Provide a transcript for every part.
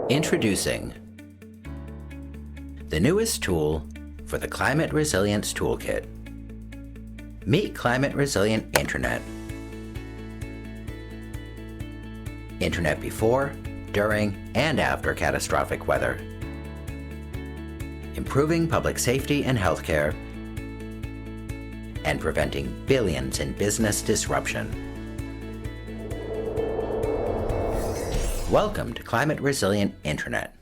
Introducing the newest tool for the Climate Resilience Toolkit. Meet Climate Resilient Internet. Internet before, during, and after catastrophic weather. Improving public safety and healthcare, and preventing billions in business disruption. Welcome to Climate Resilient Internet.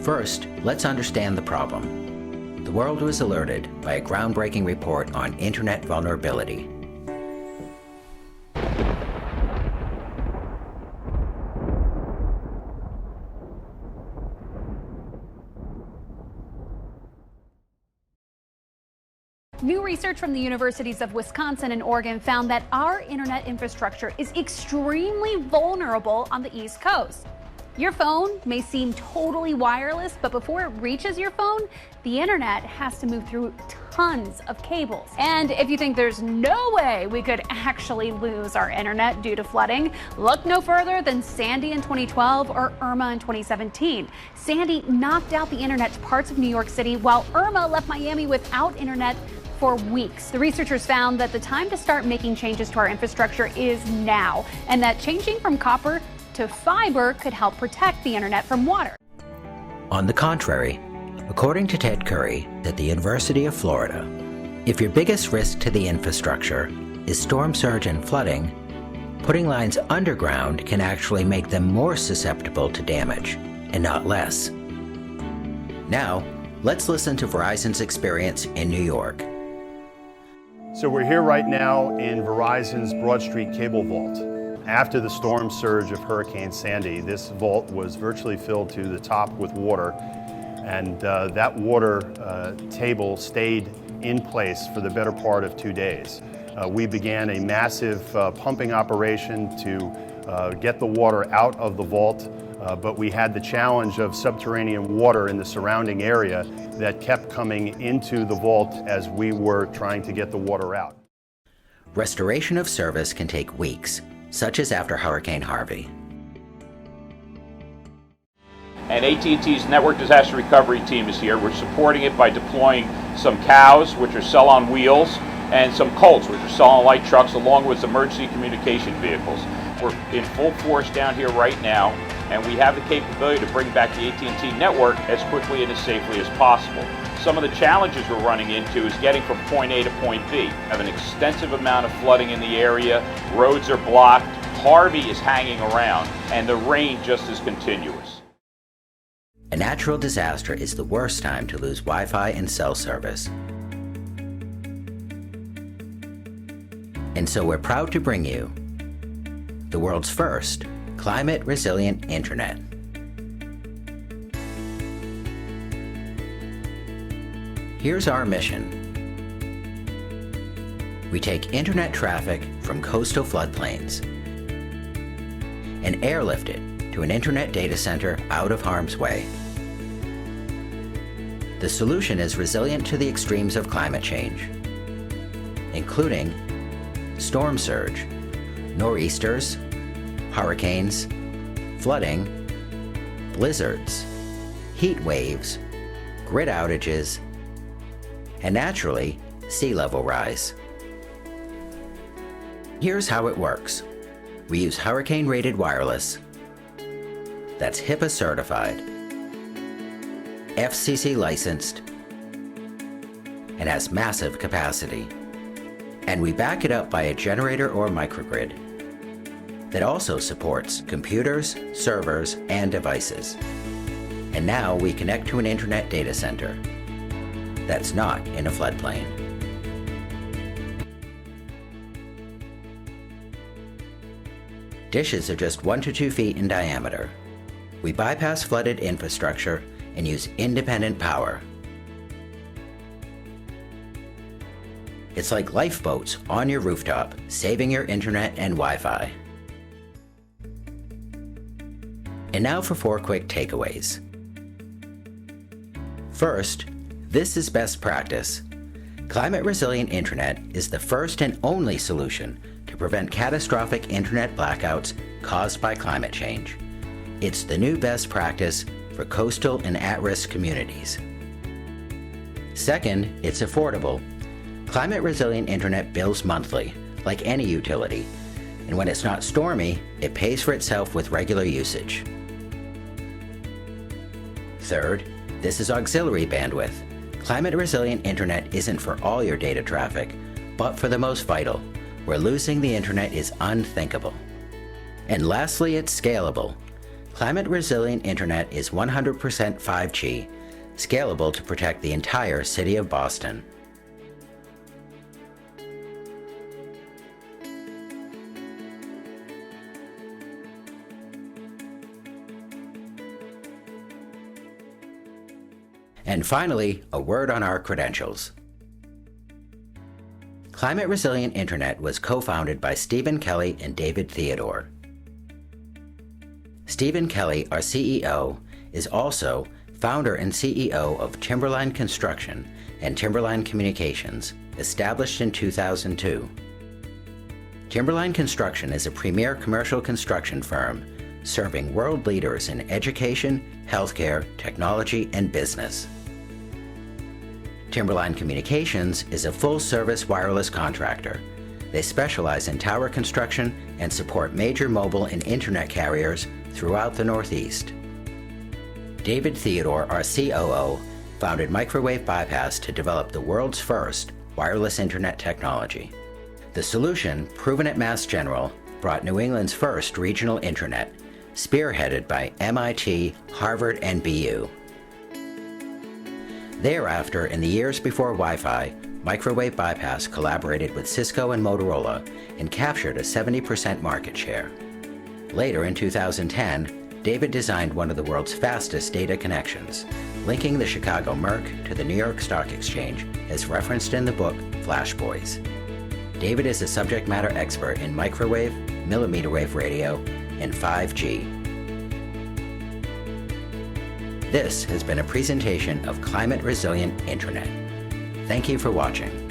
First, let's understand the problem. The world was alerted by a groundbreaking report on Internet vulnerability. New research from the universities of Wisconsin and Oregon found that our internet infrastructure is extremely vulnerable on the East Coast. Your phone may seem totally wireless, but before it reaches your phone, the internet has to move through tons of cables. And if you think there's no way we could actually lose our internet due to flooding, look no further than Sandy in 2012 or Irma in 2017. Sandy knocked out the internet to parts of New York City, while Irma left Miami without internet for weeks. The researchers found that the time to start making changes to our infrastructure is now, and that changing from copper to fiber could help protect the internet from water. On the contrary, according to Ted Curry at the University of Florida, if your biggest risk to the infrastructure is storm surge and flooding, putting lines underground can actually make them more susceptible to damage, and not less. Now, let's listen to Verizon's experience in New York. So we're here right now in Verizon's Broad Street cable vault. After the storm surge of Hurricane Sandy, this vault was virtually filled to the top with water, and that water table stayed in place for the better part of 2 days. We began a massive pumping operation to get the water out of the vault, but we had the challenge of subterranean water in the surrounding area that kept coming into the vault as we were trying to get the water out. Restoration of service can take weeks, such as after Hurricane Harvey. And AT&T's Network Disaster Recovery team is here. We're supporting it by deploying some cows, which are cell on wheels, and some Colts, which are cell on light trucks, along with emergency communication vehicles. We're in full force down here right now, and we have the capability to bring back the AT&T network as quickly and as safely as possible. Some of the challenges we're running into is getting from point A to point B. We have an extensive amount of flooding in the area, roads are blocked, Harvey is hanging around, and the rain just is continuous. A natural disaster is the worst time to lose Wi-Fi and cell service. And so we're proud to bring you the world's first Climate Resilient Internet. Here's our mission. We take internet traffic from coastal floodplains and airlift it to an internet data center out of harm's way. The solution is resilient to the extremes of climate change, including storm surge, nor'easters, hurricanes, flooding, blizzards, heat waves, grid outages, and naturally, sea level rise. Here's how it works. We use hurricane-rated wireless that's HIPAA certified, FCC licensed, and has massive capacity. And we back it up by a generator or microgrid that also supports computers, servers, and devices. And now we connect to an internet data center that's not in a floodplain. Dishes are just 1 to 2 feet in diameter. We bypass flooded infrastructure and use independent power. It's like lifeboats on your rooftop, saving your internet and Wi-Fi. And now for 4 quick takeaways. First, this is best practice. Climate Resilient Internet is the first and only solution to to prevent catastrophic internet blackouts caused by climate change. It's the new best practice for coastal and at-risk communities. Second, it's affordable. Climate-resilient internet bills monthly, like any utility, and when it's not stormy, it pays for itself with regular usage. Third, this is auxiliary bandwidth. Climate-resilient internet isn't for all your data traffic, but for the most vital, where losing the internet is unthinkable. And lastly, it's scalable. Climate-resilient internet is 100% 5G, scalable to protect the entire city of Boston. And finally, a word on our credentials. Climate Resilient Internet was co-founded by Stephen Kelly and David Theodore. Stephen Kelly, our CEO, is also founder and CEO of Timberline Construction and Timberline Communications, established in 2002. Timberline Construction is a premier commercial construction firm serving world leaders in education, healthcare, technology, and business. Timberline Communications is a full-service wireless contractor. They specialize in tower construction and support major mobile and internet carriers throughout the Northeast. David Theodore, our COO, founded Microwave Bypass to develop the world's first wireless internet technology. The solution, proven at Mass General, brought New England's first regional internet, spearheaded by MIT, Harvard, and BU. Thereafter, in the years before Wi-Fi, Microwave Bypass collaborated with Cisco and Motorola and captured a 70% market share. Later in 2010, David designed one of the world's fastest data connections, linking the Chicago Merc to the New York Stock Exchange, as referenced in the book Flash Boys. David is a subject matter expert in microwave, millimeter wave radio, and 5G. This has been a presentation of Climate Resilient Internet. Thank you for watching.